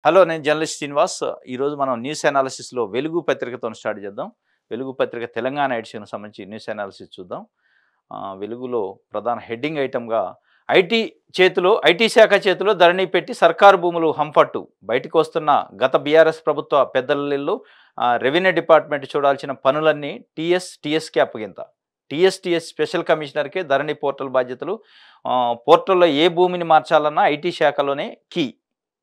Hello. నేను journalist Srinivas. ఈరోజు మనం న్యూస్ అనాలిసిస్‌లో 'వెలుగు' పత్రికతోని స్టార్ట్ చేద్దాం. 'వెలుగు' పత్రిక తెలంగాణ ఎడిషన్‌కి సంబంధించి న్యూస్ అనాలిసిస్ చూద్దాం. 'వెలుగులో' ప్రధాన హెడ్డింగ్ ఐటెమ్‌గా ఐటీ శాఖ చేతిలో ధరణి పెట్టి సర్కారు భూములు హంపట్టు. బయటకు వస్తున్న గత బీఆర్ఎస్ ప్రభుత్వ పెద్దలిల్లు, రెవెన్యూ డిపార్ట్మెంట్ చూడాల్సిన పనులన్నీ టీఎస్‌కి అప్పగింత. టీఎస్ స్పెషల్ కమిషనర్‌కే ధరణి పోర్టల్ బాధ్యతలు. పోర్టల్‌లో ఏ భూమిని మార్చాలన్నా ఐటీ శాఖలోనే కీ.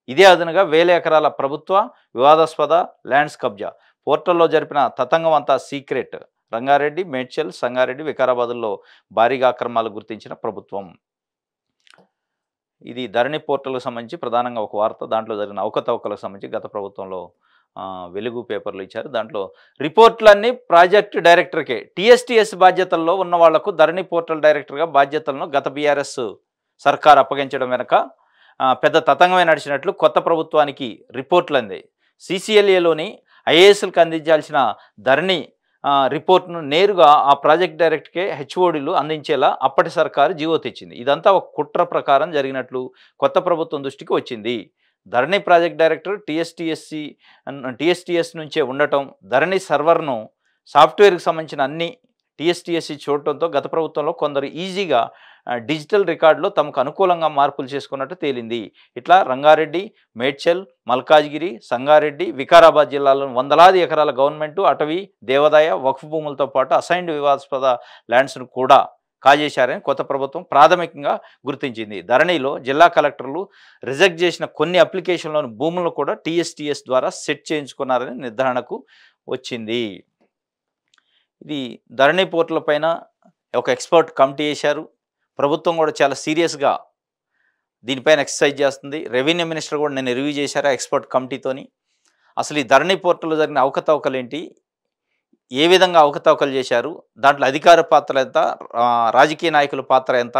ఇదే అదనుగా వేల ఎకరాల ప్రభుత్వ వివాదాస్పద ల్యాండ్స్ కబ్జా. పోర్టల్లో జరిపిన తతంగం అంతా సీక్రెట్. రంగారెడ్డి, మేడ్చల్, సంగారెడ్డి, వికారాబాద్‌లో భారీగా అక్రమాలు గుర్తించిన ప్రభుత్వం. ఇది ధరణి పోర్టల్‌కి సంబంధించి ప్రధానంగా ఒక వార్త. దాంట్లో జరిగిన అవకతవకలకు సంబంధించి గత ప్రభుత్వంలో వెలుగు పేపర్‌లో ఇచ్చారు. దాంట్లో రిపోర్ట్‌లన్నీ ప్రాజెక్ట్ డైరెక్టర్‌కే. టీఎస్ బాధ్యతల్లో ఉన్న వాళ్లకు ధరణి పోర్టల్ డైరెక్టర్‌గా బాధ్యతలను గత బీఆర్ఎస్ సర్కార్ అప్పగించడం వెనక పెద్ద తతంగమే నడిచినట్లు కొత్త ప్రభుత్వానికి రిపోర్ట్లు అందాయి. సీసీఎల్ఏలోని ఐఏఎస్లకు అందించాల్సిన ధరణి రిపోర్ట్ను నేరుగా ఆ ప్రాజెక్ట్ డైరెక్టర్కే హెచ్ఓడీలు అందించేలా అప్పటి సర్కారు జీవో తెచ్చింది. ఇదంతా ఒక కుట్ర ప్రకారం జరిగినట్లు కొత్త ప్రభుత్వం దృష్టికి వచ్చింది. ధరణి ప్రాజెక్ట్ డైరెక్టర్ టీఎస్టీఎస్ నుంచే ఉండటం, ధరణి సర్వర్ను సాఫ్ట్వేర్కి సంబంధించిన అన్ని టీఎస్టీఎస్సి చూడటంతో గత ప్రభుత్వంలో కొందరు ఈజీగా డిజిటల్ రికార్డులో తమకు అనుకూలంగా మార్పులు చేసుకున్నట్టు తేలింది. ఇట్లా రంగారెడ్డి, మేడ్చల్, మల్కాజ్గిరి, సంగారెడ్డి, వికారాబాద్ జిల్లాలోని వందలాది ఎకరాల గవర్నమెంటు, అటవీ, దేవాదాయ, వక్ఫ్ భూములతో పాటు అసైన్డ్ వివాదాస్పద ల్యాండ్స్ను కూడా కాజేశారని కొత్త ప్రభుత్వం ప్రాథమికంగా గుర్తించింది. ధరణిలో జిల్లా కలెక్టర్లు రిజెక్ట్ చేసిన కొన్ని అప్లికేషన్లోని భూములను కూడా టీఎస్ ద్వారా సెట్ చేయించుకున్నారని నిర్ధారణకు వచ్చింది. ఇది ధరణి పోర్టల్ పైన ఒక ఎక్స్పర్ట్ కమిటీ వేశారు. ప్రభుత్వం కూడా చాలా సీరియస్గా దీనిపైన ఎక్సర్సైజ్ చేస్తుంది. రెవెన్యూ మినిస్టర్ కూడా నేను రివ్యూ చేశారు ఎక్స్పర్ట్ కమిటీతోని. అసలు ఈ ధరణి పోర్టల్లో జరిగిన అవకతవకలు ఏంటి, ఏ విధంగా అవకతవకలు చేశారు, దాంట్లో అధికార పాత్ర ఎంత, రాజకీయ నాయకుల పాత్ర ఎంత,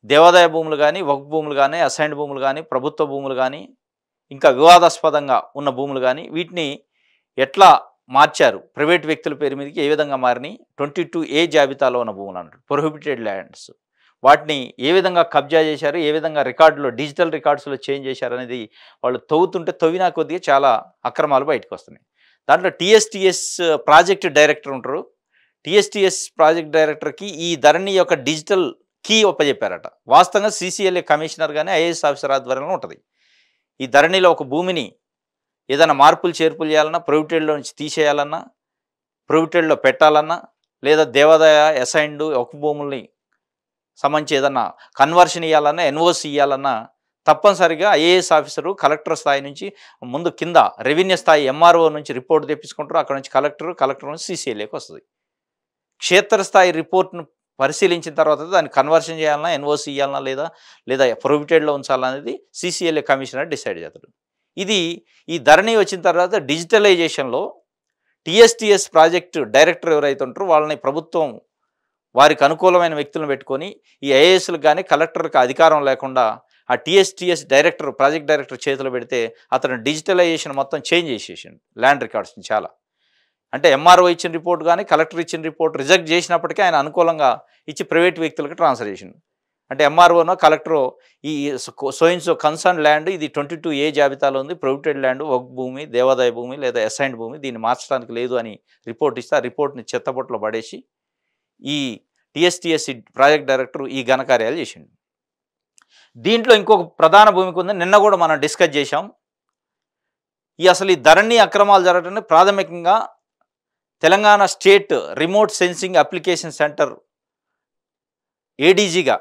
దేవాదాయ భూములు కానీ, వక్ఫ్ భూములు కానీ, అసైన్డ్ భూములు కానీ, ప్రభుత్వ భూములు కానీ, ఇంకా వివాదాస్పదంగా ఉన్న భూములు కానీ, వీటిని ఎట్లా మార్చారు, ప్రైవేట్ వ్యక్తుల పేరు మీదకి ఏ విధంగా మారినాయి, 22A జాబితాలో ఉన్న భూములు అన్నట్టు ప్రొహిబిటెడ్ ల్యాండ్స్, వాటిని ఏ విధంగా కబ్జా చేశారు, ఏ విధంగా రికార్డులో డిజిటల్ రికార్డ్స్లో చేంజ్ చేశారు అనేది వాళ్ళు తవ్వినా కొద్దిగా చాలా అక్రమాలు బయటకు వస్తున్నాయి. దాంట్లో టీఎస్ ప్రాజెక్ట్ డైరెక్టర్ ఉంటారు. టీఎస్ ప్రాజెక్ట్ డైరెక్టర్కి ఈ ధరణి యొక్క డిజిటల్ కీ ఒప్పజెప్పారట. వాస్తవంగా సీసీఎల్ఏ కమిషనర్ కానీ ఐఏఎస్ ఆఫీసర్ ఆధ్వర్యంలో ఉంటుంది. ఈ ధరణిలో ఒక భూమిని ఏదైనా మార్పులు చేర్పులు చేయాలన్నా, ప్రొహిబిటెడ్లో నుంచి తీసేయాలన్నా, ప్రొహిబిటెడ్లో పెట్టాలన్నా, లేదా దేవాదాయ అసైన్డ్ ఒక భూముల్ని సంబంధించి ఏదన్నా కన్వర్షన్ ఇవ్వాలన్నా, ఎన్ఓసి ఇవ్వాలన్నా తప్పనిసరిగా ఐఏఎస్ ఆఫీసరు కలెక్టర్ స్థాయి నుంచి ముందు కింద రెవెన్యూ స్థాయి ఎంఆర్ఓ నుంచి రిపోర్ట్ తెప్పించుకుంటారు. అక్కడ నుంచి కలెక్టర్ నుంచి సీసీఎల్ఏకి వస్తుంది. క్షేత్రస్థాయి రిపోర్ట్ను పరిశీలించిన తర్వాత దాన్ని కన్వర్షన్ చేయాలన్నా, ఎన్ఓసి ఇవ్వాలన్నా, లేదా ప్రొహిబిటెడ్లో ఉంచాలనేది సీసీఎల్ఏ కమిషనర్ డిసైడ్ చేస్తాడు. ఇది ఈ ధరణి వచ్చిన తర్వాత డిజిటలైజేషన్లో టీఎస్ ప్రాజెక్ట్ డైరెక్టర్ ఎవరైతే ఉంటారో వాళ్ళని ప్రభుత్వం వారికి అనుకూలమైన వ్యక్తులను పెట్టుకొని ఈ ఐఏఎస్లకు కానీ కలెక్టర్కి అధికారం లేకుండా ఆ టీఎస్ డైరెక్టర్ ప్రాజెక్ట్ డైరెక్టర్ చేతిలో పెడితే అతను డిజిటలైజేషన్ మొత్తం చేంజ్ చేసేసాడు ల్యాండ్ రికార్డ్స్ని. చాలా అంటే ఎంఆర్ఓ ఇచ్చిన రిపోర్ట్ కానీ కలెక్టర్ ఇచ్చిన రిపోర్ట్ రిజెక్ట్ చేసినప్పటికీ ఆయన అనుకూలంగా ఇచ్చి ప్రైవేట్ వ్యక్తులకు ట్రాన్స్ఫర్ చేసింది. అంటే ఎంఆర్ఓనో కలెక్టరో ఈ సో కన్సర్న్ ల్యాండ్ ఇది 22A జాబితాలో ఉంది, ప్రొహిబిటెడ్ ల్యాండ్, ఒక భూమి, దేవాదాయ భూమి లేదా అసైన్డ్ భూమి, దీన్ని మార్చడానికి లేదు అని రిపోర్ట్ ఇస్తే ఆ రిపోర్ట్ని చెత్తబొట్లో పడేసి ఈ టీఎస్ ప్రాజెక్ట్ డైరెక్టర్ ఈ ఘనకార్యాలు చేసిండు. దీంట్లో ఇంకొక ప్రధాన భూమిక ఉంది, నిన్న కూడా మనం డిస్కస్ చేశాం. అసలు ఈ ధరణి అక్రమాలు జరగడానికి ప్రాథమికంగా Telangana state remote sensing application centre ఏడీజీగా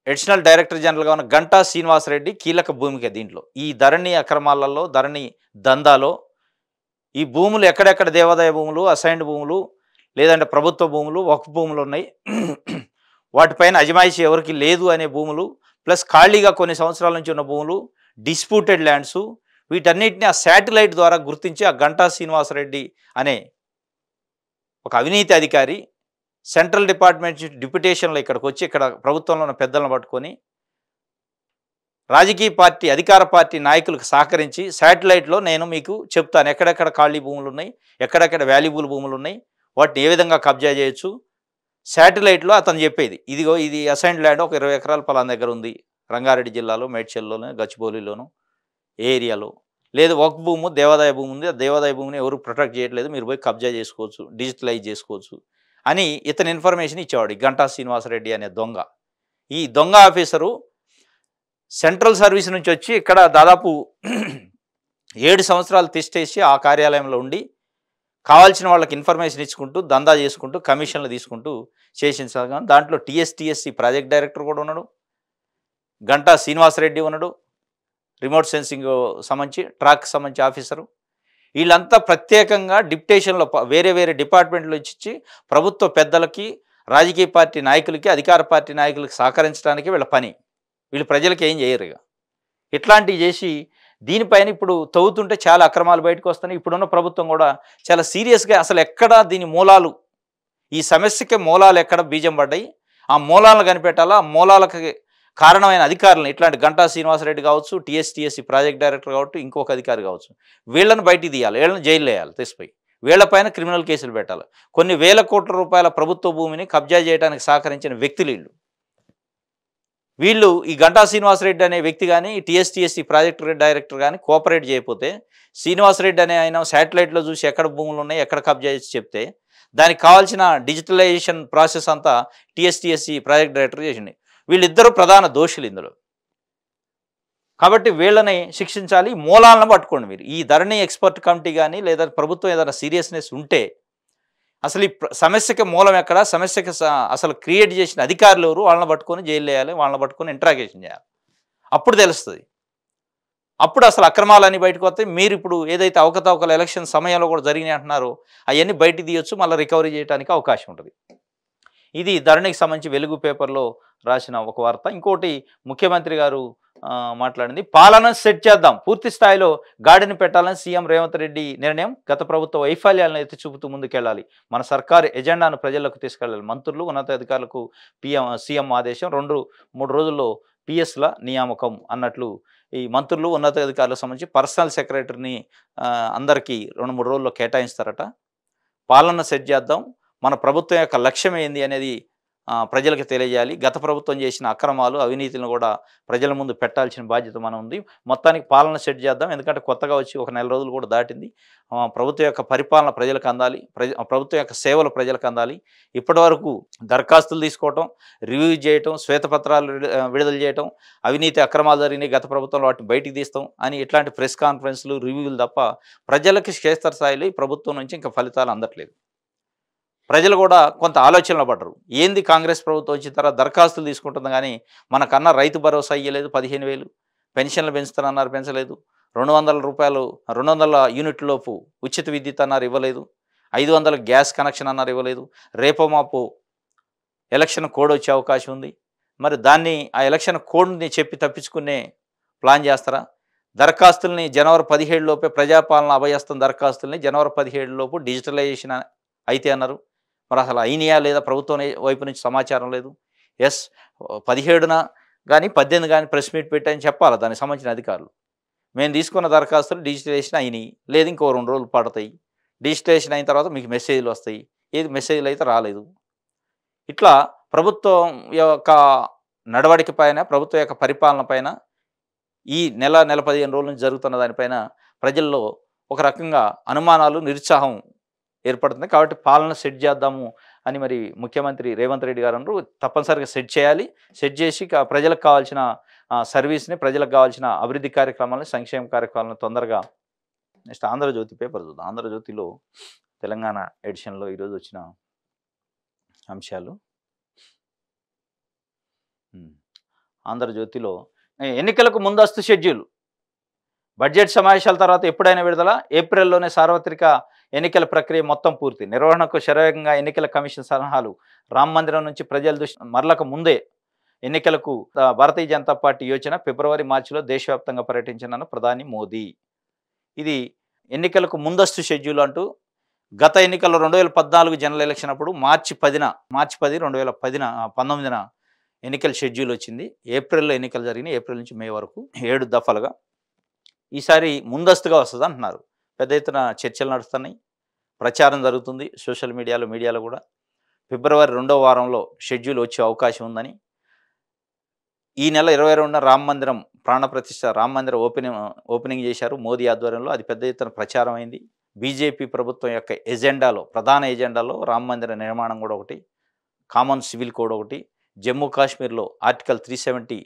అడిషనల్ డైరెక్టర్ జనరల్గా ఉన్న గంటా శ్రీనివాసరెడ్డి కీలక భూమిక దీంట్లో. ఈ ధరణి అక్రమాలలో, ధరణి దందాలో ఈ భూములు ఎక్కడెక్కడ దేవాదాయ భూములు, అసైన్డ్ భూములు, లేదంటే ప్రభుత్వ భూములు, వక్ఫ్ భూములు ఉన్నాయి, వాటిపైన అజమాయిషీ ఎవరికి లేదు అనే భూములు, ప్లస్ ఖాళీగా కొన్ని సంవత్సరాల నుంచి ఉన్న భూములు, డిస్ప్యూటెడ్ ల్యాండ్స్, వీటన్నిటిని ఆ శాటిలైట్ ద్వారా గుర్తించి ఆ గంటా శ్రీనివాసరెడ్డి అనే ఒక అవినీతి అధికారి సెంట్రల్ డిపార్ట్మెంట్ డిప్యుటేషన్లో ఇక్కడికి వచ్చి ఇక్కడ ప్రభుత్వంలో ఉన్న పెద్దలను పట్టుకొని రాజకీయ పార్టీ అధికార పార్టీ నాయకులకు సహకరించి శాటిలైట్లో నేను మీకు చెప్తాను ఎక్కడెక్కడ ఖాళీ భూములు ఉన్నాయి, ఎక్కడెక్కడ వాల్యుబుల్ భూములు ఉన్నాయి, వాటిని ఏ విధంగా కబ్జా చేయొచ్చు. శాటిలైట్లో అతను చెప్పేది ఇదిగో ఇది అసైన్డ్ ల్యాండ్ ఒక 20 ఎకరాల పలానా దగ్గర ఉంది, రంగారెడ్డి జిల్లాలో, మేడ్చల్లోను, గచ్చిబౌలిలోను, ఏ ఏరియాలో. లేదు వక్ఫ్ భూము, దేవాదాయ భూమి ఉంది. ఆ దేవాదాయ భూమిని ఎవరు ప్రొటెక్ట్ చేయట్లేదు. మీరు పోయి కబ్జా చేసుకోవచ్చు, డిజిటలైజ్ చేసుకోవచ్చు అని ఇతను ఇన్ఫర్మేషన్ ఇచ్చేవాడు. ఈ గంటా శ్రీనివాసరెడ్డి అనే దొంగ. ఈ దొంగ ఆఫీసరు సెంట్రల్ సర్వీస్ నుంచి వచ్చి ఇక్కడ దాదాపు 7 సంవత్సరాలు తిష్టేసి ఆ కార్యాలయంలో ఉండి కావాల్సిన వాళ్ళకి ఇన్ఫర్మేషన్ ఇచ్చుకుంటూ, దందా చేసుకుంటూ, కమిషన్లు తీసుకుంటూ చేసిన సగం. దాంట్లో టీఎస్టీఎస్సీ ప్రాజెక్ట్ డైరెక్టర్ కూడా ఉన్నాడు. గంటా శ్రీనివాసరెడ్డి ఉన్నాడు. రిమోట్ సెన్సింగ్ సంబంధించి ట్రాక్ సంబంధించి ఆఫీసరు. వీళ్ళంతా ప్రత్యేకంగా డిప్యుటేషన్లో వేరే వేరే డిపార్ట్మెంట్లు ఇచ్చి ప్రభుత్వ పెద్దలకి, రాజకీయ పార్టీ నాయకులకి, అధికార పార్టీ నాయకులకి సహకరించడానికి వీళ్ళ పని. వీళ్ళు ప్రజలకు ఏం చేయరు. ఇట్లాంటివి చేసి దీనిపైన ఇప్పుడు తవ్వుతుంటే చాలా అక్రమాలు బయటకు వస్తున్నాయి. ఇప్పుడున్న ప్రభుత్వం కూడా చాలా సీరియస్గా అసలు ఎక్కడ దీని మూలాలు, ఈ సమస్యకి మూలాలు ఎక్కడ బీజం పడ్డాయి, ఆ మూలాలను కనిపెట్టాలా. ఆ మూలాలకు కారణమైన అధికారులను ఇట్లాంటి గంటా శ్రీనివాసరెడ్డి కావచ్చు, టీఎస్టీఎస్సీ ప్రాజెక్ట్ డైరెక్టర్ కావచ్చు, ఇంకొక అధికారి కావచ్చు, వీళ్ళని బయటికి తీయాలి, వీళ్ళని జైలు వేయాలి తెసిపోయి. వీళ్ళపైన క్రిమినల్ కేసులు పెట్టాలి. కొన్ని వేల కోట్ల రూపాయల ప్రభుత్వ భూమిని కబ్జా చేయడానికి సహకరించిన వ్యక్తులు వీళ్ళు ఈ గంటా శ్రీనివాసరెడ్డి అనే వ్యక్తి కానీ, టీఎస్టీఎస్సీ ప్రాజెక్ట్ డైరెక్టర్ కానీ కోఆపరేట్ చేయకపోతే, శ్రీనివాసరెడ్డి అనే ఆయన శాటిలైట్లో చూసి ఎక్కడ భూములు ఉన్నాయి, ఎక్కడ కబ్జా చేసి చెప్తే దానికి కావాల్సిన డిజిటలైజేషన్ ప్రాసెస్ అంతా టీఎస్టీఎస్సీ ప్రాజెక్ట్ డైరెక్టర్ చేసింది. వీళ్ళిద్దరూ ప్రధాన దోషులు ఇందులో. కాబట్టి వీళ్ళని శిక్షించాలి. మూలాలను పట్టుకోండి మీరు. ఈ ధరణి ఎక్స్పర్ట్ కమిటీ కానీ లేదా ప్రభుత్వం ఏదైనా సీరియస్నెస్ ఉంటే అసలు ఈ సమస్యకి మూలం ఎక్కడ, సమస్యకి అసలు క్రియేట్ చేసిన అధికారులు ఎవరు, వాళ్ళని పట్టుకొని జైలు వేయాలి, వాళ్ళని పట్టుకొని ఇంట్రాగేషన్ చేయాలి. అప్పుడు తెలుస్తుంది. అప్పుడు అసలు అక్రమాలన్నీ బయటకు వస్తాయి. మీరు ఇప్పుడు ఏదైతే అవకతవకలు ఎలక్షన్ సమయంలో కూడా జరిగినాయి అంటున్నారో అవన్నీ బయటికి తీయొచ్చు, మళ్ళీ రికవరీ చేయడానికి అవకాశం ఉంటుంది. ఇది ధరణికి సంబంధించి వెలుగు పేపర్లో రాసిన ఒక వార్త. ఇంకోటి ముఖ్యమంత్రి గారు మాట్లాడింది, పాలన సెట్ చేద్దాం, పూర్తి స్థాయిలో గాడిని పెట్టాలని సీఎం రేవంత్ రెడ్డి నిర్ణయం. గత ప్రభుత్వ వైఫల్యాలను ఎత్తి చూపుతూ ముందుకెళ్ళాలి, మన సర్కారు ఎజెండాను ప్రజలకు తీసుకెళ్ళాలి. మంత్రులు, ఉన్నతాధికారులకు సీఎం ఆదేశం. 2-3 రోజుల్లో పిఎస్ల నియామకం అన్నట్లు ఈ మంత్రులు, ఉన్నతాధికారులకు సంబంధించి పర్సనల్ సెక్రటరీని అందరికీ 2-3 రోజుల్లో కేటాయిస్తారట. పాలన సెట్ చేద్దాం, మన ప్రభుత్వం యొక్క లక్ష్యం ఏంది అనేది ప్రజలకు తెలియజేయాలి. గత ప్రభుత్వం చేసిన అక్రమాలు, అవినీతిని కూడా ప్రజల ముందు పెట్టాల్సిన బాధ్యత మనం ఉంది. మొత్తానికి పాలన సెట్ చేద్దాం. ఎందుకంటే కొత్తగా వచ్చి 1 నెల రోజులు కూడా దాటింది. ప్రభుత్వం యొక్క పరిపాలన ప్రజలకు అందాలి, ప్రభుత్వం యొక్క సేవలు ప్రజలకు అందాలి. ఇప్పటి వరకు దరఖాస్తులు తీసుకోవటం, రివ్యూ చేయటం, శ్వేతపత్రాలు విడుదల చేయటం, అవినీతి అక్రమాలు జరిగినాయి గత ప్రభుత్వంలో వాటిని బయటికి తీస్తాం అని ఇట్లాంటి ప్రెస్ కాన్ఫరెన్స్లు, రివ్యూలు తప్ప ప్రజలకి క్షేత్రస్థాయిలో ఈ ప్రభుత్వం నుంచి ఇంకా ఫలితాలు అందట్లేదు. ప్రజలు కూడా కొంత ఆలోచనలో పడ్డరు. ఏంది కాంగ్రెస్ ప్రభుత్వం వచ్చిన తర్వాత దరఖాస్తులు తీసుకుంటుంది కానీ మనకన్నా రైతు భరోసా ఇయ్యలేదు, 15,000 పెన్షన్లు పెంచుతానన్నారు, పెంచలేదు. 200 రూపాయలు 200 యూనిట్ లోపు ఉచిత విద్యుత్ అన్నారు, ఇవ్వలేదు. 500 గ్యాస్ కనెక్షన్ అన్నారు, ఇవ్వలేదు. రేపో మాపు ఎలక్షన్ కోడ్ వచ్చే అవకాశం ఉంది. మరి దాన్ని ఆ ఎలక్షన్ కోడ్ని చెప్పి తప్పించుకునే ప్లాన్ చేస్తారా? దరఖాస్తుల్ని జనవరి 17 లోపే ప్రజాపాలన అభయస్థం దరఖాస్తుల్ని జనవరి 17 లోపు డిజిటలైజేషన్ అయితే అన్నారు. మరి అసలు అయినాయా లేదా ప్రభుత్వం వైపు నుంచి సమాచారం లేదు. 17న కానీ 18 కానీ ప్రెస్ మీట్ పెట్టాయని చెప్పాలి దానికి సంబంధించిన అధికారులు. మేము తీసుకున్న దరఖాస్తులు డిజిటలైజేషన్ అయినాయి, లేదు ఇంకో 2 రోజులు పడతాయి, డిజిటలైజేషన్ అయిన తర్వాత మీకు మెసేజ్లు వస్తాయి, ఏది మెసేజ్లు అయితే రాలేదు. ఇట్లా ప్రభుత్వం యొక్క నడవడిక పైన, ప్రభుత్వం యొక్క పరిపాలన పైన ఈ నెల 15 రోజుల నుంచి జరుగుతున్న దానిపైన ప్రజల్లో ఒక రకంగా అనుమానాలు, నిరుత్సాహం ఏర్పడుతుంది. కాబట్టి పాలన సెట్ చేద్దాము అని మరి ముఖ్యమంత్రి రేవంత్ రెడ్డి గారు అన్నారు. తప్పనిసరిగా సెట్ చేయాలి. సెట్ చేసి ప్రజలకు కావాల్సిన సర్వీస్ని, ప్రజలకు కావాల్సిన అభివృద్ధి కార్యక్రమాలని, సంక్షేమ కార్యక్రమాలను తొందరగా. నెక్స్ట్ ఆంధ్రజ్యోతి పేపర్ చూద్దాం. ఆంధ్రజ్యోతిలో తెలంగాణ ఎడిషన్లో ఈరోజు వచ్చిన అంశాలు. ఆంధ్రజ్యోతిలో ఎన్నికలకు ముందస్తు షెడ్యూల్, బడ్జెట్ సమావేశాల తర్వాత ఎప్పుడైనా విడుదల, ఏప్రిల్లోనే సార్వత్రిక ఎన్నికల ప్రక్రియ మొత్తం పూర్తి, నిర్వహణకు శరవేగంగా ఎన్నికల కమిషన్ సలహాలు, రామ మందిరం నుంచి ప్రజల దృష్టి మరలకు ముందే ఎన్నికలకు భారతీయ జనతా పార్టీ యోచన, ఫిబ్రవరి మార్చిలో దేశవ్యాప్తంగా పర్యటించిన ప్రధాని మోదీ. ఇది ఎన్నికలకు ముందస్తు షెడ్యూల్ అంటూ గత ఎన్నికల్లో 2014 జనరల్ ఎలక్షన్ అప్పుడు మార్చి 10, 2019 ఎన్నికల షెడ్యూల్ వచ్చింది. ఏప్రిల్లో ఎన్నికలు జరిగినాయి. ఏప్రిల్ నుంచి మే వరకు 7 దఫలుగా. ఈసారి ముందస్తుగా వస్తుంది అంటున్నారు. పెద్ద ఎత్తున చర్చలు నడుస్తున్నాయి, ప్రచారం జరుగుతుంది సోషల్ మీడియాలో కూడా. ఫిబ్రవరి 2వ వారంలో షెడ్యూల్ వచ్చే అవకాశం ఉందని. ఈ నెల 22న రామ మందిరం ప్రాణప్రతిష్ఠ రామ మందిరం ఓపెనింగ్ చేశారు మోదీ ఆధ్వర్యంలో. అది పెద్ద ఎత్తున ప్రచారం అయింది. బీజేపీ ప్రభుత్వం యొక్క ఎజెండాలో ప్రధాన ఎజెండాలో రామ మందిర నిర్మాణం కూడా ఒకటి, కామన్ సివిల్ కోడ్ ఒకటి, జమ్మూ కాశ్మీర్లో ఆర్టికల్ 370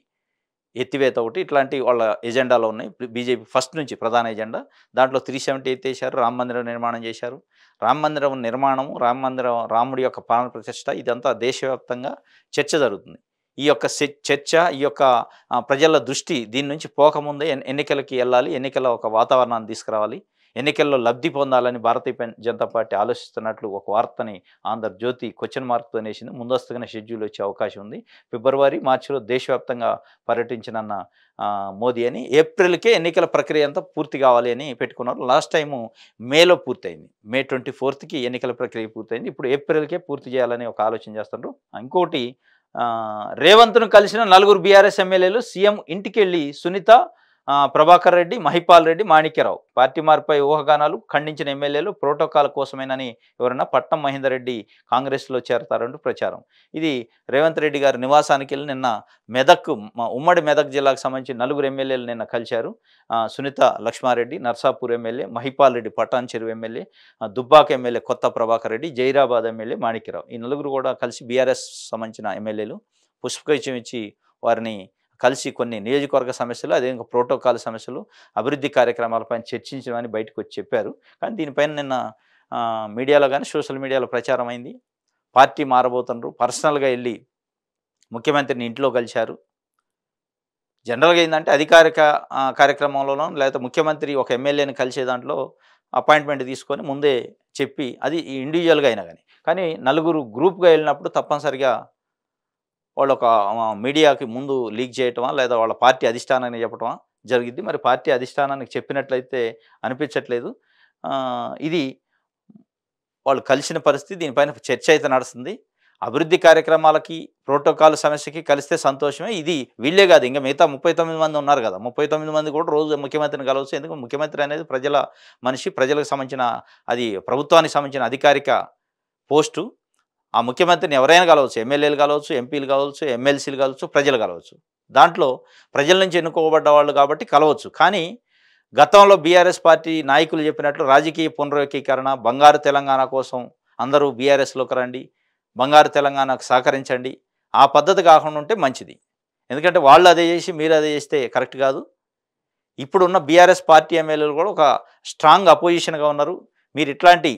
ఎత్తివేత ఒకటి, ఇట్లాంటి వాళ్ళ ఎజెండాలో ఉన్నాయి. బీజేపీ ఫస్ట్ నుంచి ప్రధాన ఎజెండా. దాంట్లో 370 ఎత్తేసారు, రామ మందిరం నిర్మాణం చేశారు. రామ మందిరం నిర్మాణము, రాముడి యొక్క ప్రాణ ప్రతిష్ఠ ఇదంతా దేశవ్యాప్తంగా చర్చ జరుగుతుంది. ఈ యొక్క చర్చ, ఈ యొక్క ప్రజల దృష్టి దీని నుంచి పోకముందే ఎన్నికలకి వెళ్ళాలి, ఎన్నికల ఒక వాతావరణాన్ని తీసుకురావాలి, ఎన్నికల్లో లబ్ధి పొందాలని భారతీయ జనతా పార్టీ ఆలోచిస్తున్నట్లు ఒక వార్తని ఆంధ్రజ్యోతి క్వశ్చన్ మార్క్తో వేసింది. ముందస్తుగానే షెడ్యూల్ వచ్చే అవకాశం ఉంది. ఫిబ్రవరి, మార్చిలో దేశవ్యాప్తంగా పర్యటించనున్న మోదీ అని, ఏప్రిల్కే ఎన్నికల ప్రక్రియ అంతా పూర్తి కావాలి అని పెట్టుకున్నారు. లాస్ట్ టైము మేలో పూర్తయింది, మే 24కి ఎన్నికల ప్రక్రియ పూర్తయింది. ఇప్పుడు ఏప్రిల్కే పూర్తి చేయాలని ఒక ఆలోచన చేస్తున్నారు. ఇంకోటి, రేవంత్ను కలిసిన 4 బీఆర్ఎస్ ఎమ్మెల్యేలు సీఎం ఇంటికి వెళ్ళి సునీత, ప్రభాకర్ రెడ్డి, మహిపాల్ రెడ్డి, మాణిక్యరావు పార్టీ మార్పుపై ఊహాగానాలు ఖండించిన ఎమ్మెల్యేలు ప్రోటోకాల్ కోసమేనని ఎవరన్నా పట్నం మహేందర్ రెడ్డి కాంగ్రెస్లో చేరతారంటూ ప్రచారం. ఇది రేవంత్ రెడ్డి గారి నివాసానికి వెళ్ళి నిన్న ఉమ్మడి మెదక్ జిల్లాకు సంబంధించి 4 ఎమ్మెల్యేలు నిన్న కలిశారు. సునీత లక్ష్మారెడ్డి నర్సాపూర్ ఎమ్మెల్యే, మహిపాల్ రెడ్డి పటాన్ చెరువు ఎమ్మెల్యే, దుబ్బాక ఎమ్మెల్యే కొత్త ప్రభాకర్ రెడ్డి, జైరాబాద్ ఎమ్మెల్యే మాణిక్యరావు, ఈ 4 కూడా కలిసి బీఆర్ఎస్ సంబంధించిన ఎమ్మెల్యేలు పుష్పగుచ్చం ఇచ్చి వారిని కలిసి కొన్ని నియోజకవర్గ సమస్యలు, అదేవిధంగా ప్రోటోకాల్ సమస్యలు, అభివృద్ధి కార్యక్రమాలపైన చర్చించమని బయటకు వచ్చి చెప్పారు. కానీ దీనిపైన నిన్న మీడియాలో కానీ సోషల్ మీడియాలో ప్రచారం అయింది. పార్టీ మారబోతున్నారు, పర్సనల్గా వెళ్ళి ముఖ్యమంత్రిని ఇంట్లో కలిశారు. జనరల్గా ఏంటంటే అధికారిక కార్యక్రమంలోనో లేకపోతే ముఖ్యమంత్రి ఒక ఎమ్మెల్యేని కలిసే దాంట్లో అపాయింట్మెంట్ తీసుకొని ముందే చెప్పి, అది ఇండివిజువల్గా అయినా కానీ 4 గ్రూప్గా వెళ్ళినప్పుడు తప్పనిసరిగా వాళ్ళు ఒక మీడియాకి ముందు లీక్ చేయటమా లేదా వాళ్ళ పార్టీ అధిష్టానాన్ని చెప్పటమా జరిగింది. మరి పార్టీ అధిష్టానానికి చెప్పినట్లయితే అనిపించట్లేదు. ఇది వాళ్ళు కలిసిన పరిస్థితి, దీనిపైన చర్చ అయితే నడుస్తుంది. అభివృద్ధి కార్యక్రమాలకి, ప్రోటోకాల్ సమస్యకి కలిస్తే సంతోషమే. ఇది వీళ్ళే కాదు, ఇంకా మిగతా 39 మంది ఉన్నారు కదా, 39 మంది కూడా రోజు ముఖ్యమంత్రిని కలవచ్చు. ఎందుకంటే ముఖ్యమంత్రి అనేది ప్రజల మనిషి, ప్రజలకు సంబంధించిన, అది ప్రభుత్వానికి సంబంధించిన అధికారిక పోస్టు. ఆ ముఖ్యమంత్రిని ఎవరైనా కలవచ్చు, ఎమ్మెల్యేలు కలవచ్చు, ఎంపీలు కావచ్చు, ఎమ్మెల్సీలు కావచ్చు, ప్రజలు కలవచ్చు. దాంట్లో ప్రజల నుంచి ఎన్నుకోబడ్డ వాళ్ళు కాబట్టి కలవచ్చు. కానీ గతంలో బీఆర్ఎస్ పార్టీ నాయకులు చెప్పినట్లు రాజకీయ పునరేకీకరణ, బంగారు తెలంగాణ కోసం అందరూ బీఆర్ఎస్లోకి రండి, బంగారు తెలంగాణకు సహకరించండి, ఆ పద్ధతి కాకుండా ఉంటే మంచిది. ఎందుకంటే వాళ్ళు అదే చేసి మీరు అదే చేస్తే కరెక్ట్ కాదు. ఇప్పుడున్న బీఆర్ఎస్ పార్టీ ఎమ్మెల్యేలు కూడా ఒక స్ట్రాంగ్ అపోజిషన్గా ఉన్నారు. మీరు ఇట్లాంటి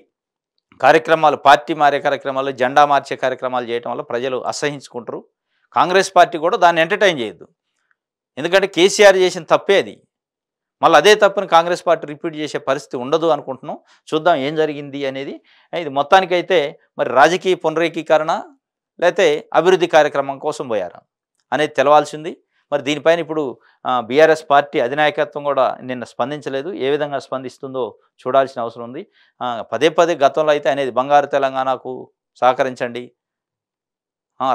కార్యక్రమాలు, పార్టీ మారే కార్యక్రమాలు, జెండా మార్చే కార్యక్రమాలు చేయడం వల్ల ప్రజలు అసహించుకుంటారు. కాంగ్రెస్ పార్టీ కూడా దాన్ని ఎంటర్టైన్ చేయొద్దు. ఎందుకంటే కేసీఆర్ చేసిన తప్పే అది. మళ్ళీ అదే తప్పుని కాంగ్రెస్ పార్టీ రిపీట్ చేసే పరిస్థితి ఉండదు అనుకుంటున్నాం. చూద్దాం ఏం జరిగింది అనేది. ఇది మొత్తానికైతే మరి రాజకీయ పునరేకీకరణ లేకపోతే అభివృద్ధి కార్యక్రమం కోసం పోయారా అనేది తెలవాల్సింది. మరి దీనిపైన ఇప్పుడు బీఆర్ఎస్ పార్టీ అధినాయకత్వం కూడా నిన్న స్పందించలేదు. ఏ విధంగా స్పందిస్తుందో చూడాల్సిన అవసరం ఉంది. పదే గతంలో అయితే అనేది బంగారు తెలంగాణకు సహకరించండి,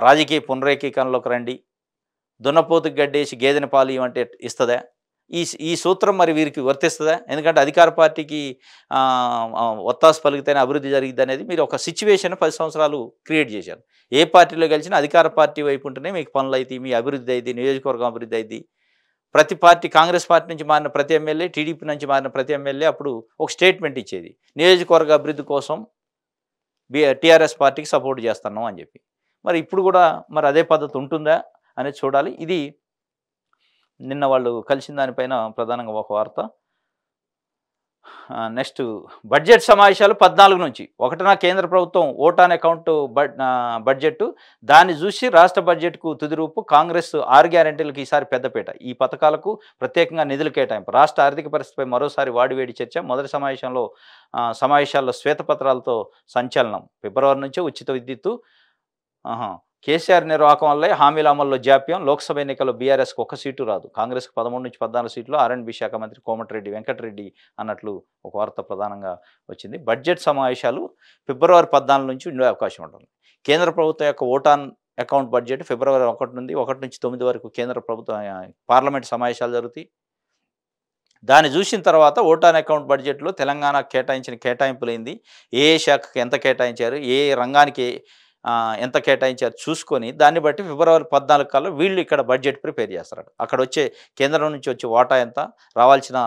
రాజకీయ పునరేకీకరణలోకి రండి, దున్నపోతుకు గడ్డేసి గేదెని పాలు ఇవ్వంటే ఇస్తుందా? ఈ సూత్రం మరి వీరికి వర్తిస్తుందా? ఎందుకంటే అధికార పార్టీకి ఒత్తాసు పలికితేనే అభివృద్ధి జరిగింది అనేది మీరు ఒక సిచ్యువేషన్ 10 సంవత్సరాలు క్రియేట్ చేశారు. ఏ పార్టీలో గెలిచినా అధికార పార్టీ వైపు ఉంటేనే మీకు పనులు అవుతాయి, మీ అభివృద్ధి అయింది, నియోజకవర్గం అభివృద్ధి అయింది. ప్రతి పార్టీ, కాంగ్రెస్ పార్టీ నుంచి మారిన ప్రతి ఎమ్మెల్యే, టీడీపీ నుంచి మారిన ప్రతి ఎమ్మెల్యే అప్పుడు ఒక స్టేట్మెంట్ ఇచ్చేది, నియోజకవర్గ అభివృద్ధి కోసం టీఆర్ఎస్ పార్టీకి సపోర్ట్ చేస్తున్నాం అని చెప్పి. మరి ఇప్పుడు కూడా మరి అదే పద్ధతి ఉంటుందా అనేది చూడాలి. ఇది నిన్న వాళ్ళు కలిసిన దానిపైన ప్రధానంగా ఒక వార్త. నెక్స్ట్, బడ్జెట్ సమావేశాలు 14 నుంచి 1న కేంద్ర ప్రభుత్వం ఓట్ ఆన్ అకౌంట్ బడ్జెట్, దాన్ని చూసి రాష్ట్ర బడ్జెట్కు తుది రూపు. కాంగ్రెస్ 6 గ్యారెంటీలకు ఈసారి పెద్దపీట, ఈ పథకాలకు ప్రత్యేకంగా నిధులు కేటాయింపు. రాష్ట్ర ఆర్థిక పరిస్థితిపై మరోసారి వాడివేడి చర్చ. మొదటి సమావేశాల్లో శ్వేతపత్రాలతో సంచలనం. ఫిబ్రవరి నుంచే ఉచిత విద్యుత్తు. కేసీఆర్ నిర్వాహకం వల్లే హామీల అమల్లో జాప్యం. లోక్సభ ఎన్నికల్లో బీఆర్ఎస్కి 1 సీటు రాదు, కాంగ్రెస్కి 13 నుంచి 14 సీట్లు. ఆర్ఎండ్బీ శాఖ మంత్రి కోమటిరెడ్డి వెంకటరెడ్డి అన్నట్లు ఒక వార్త ప్రధానంగా వచ్చింది. బడ్జెట్ సమావేశాలు ఫిబ్రవరి 14 నుంచి ఉండే అవకాశం ఉంటుంది. కేంద్ర ప్రభుత్వం యొక్క ఓట్ ఆన్ అకౌంట్ బడ్జెట్ ఫిబ్రవరి 1 నుంచి 9 వరకు కేంద్ర ప్రభుత్వ పార్లమెంట్ సమావేశాలు జరుగుతాయి. దాన్ని చూసిన తర్వాత ఓట్ ఆన్ అకౌంట్ బడ్జెట్లో తెలంగాణ కేటాయించిన కేటాయింపులైంది, ఏ శాఖకి ఎంత కేటాయించారు, ఏ రంగానికి ఎంత కేటాయించారు చూసుకొని దాన్ని బట్టి ఫిబ్రవరి 14 కల్లా వీళ్ళు ఇక్కడ బడ్జెట్ ప్రిపేర్ చేస్తారట. అక్కడ వచ్చే కేంద్రం నుంచి వచ్చే వాటా ఎంత, రావాల్సిన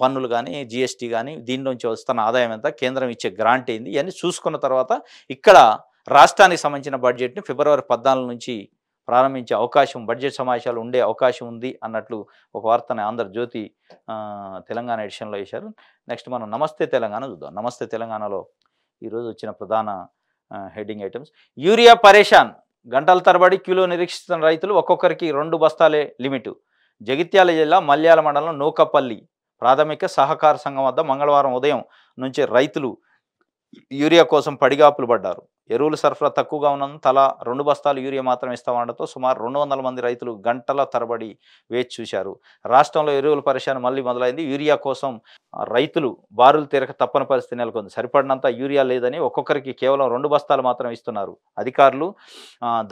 పన్నులు గానీ, జీఎస్టీ గానీ, దీని నుంచి వస్తున్న ఆదాయం ఎంత, కేంద్రం ఇచ్చే గ్రాంట్ ఏంది, ఇవన్నీ చూసుకున్న తర్వాత ఇక్కడ రాష్ట్రానికి సంబంధించిన బడ్జెట్‌ని ఫిబ్రవరి 14 నుంచి ప్రారంభించే అవకాశం, బడ్జెట్ సమావేశాలు ఉండే అవకాశం ఉంది అన్నట్లు ఒక వార్తని ఆంధ్రజ్యోతి తెలంగాణ ఎడిషన్‌లో వేశారు. నెక్స్ట్ మనం నమస్తే తెలంగాణ చూద్దాం. నమస్తే తెలంగాణలో ఈరోజు వచ్చిన ప్రధాన హెడ్డింగ్ ఐటమ్స్. యూరియా పరేషాన్, గంటల తరబడి క్యూలో నిరీక్షిస్తున్న రైతులు, ఒక్కొక్కరికి 2 బస్తాలే లిమిటు. జగిత్యాల జిల్లా మల్యాల మండలం నూకపల్లి ప్రాథమిక సహకార సంఘం వద్ద మంగళవారం ఉదయం నుంచి రైతులు యూరియా కోసం పడిగాపులు పడ్డారు. ఎరువుల సరఫరా తక్కువగా ఉన్నందున తలా 2 బస్తాలు యూరియా మాత్రం ఇస్తామనడంతో సుమారు 200 మంది రైతులు గంటల తరబడి వేచి చూశారు. రాష్ట్రంలో ఎరువుల పరిశాన మళ్ళీ మొదలైంది. యూరియా కోసం రైతులు బారులు తీరక తప్పని పరిస్థితి నెలకొంది. సరిపడినంత యూరియా లేదని ఒక్కొక్కరికి కేవలం 2 బస్తాలు మాత్రం ఇస్తున్నారు. అధికారులు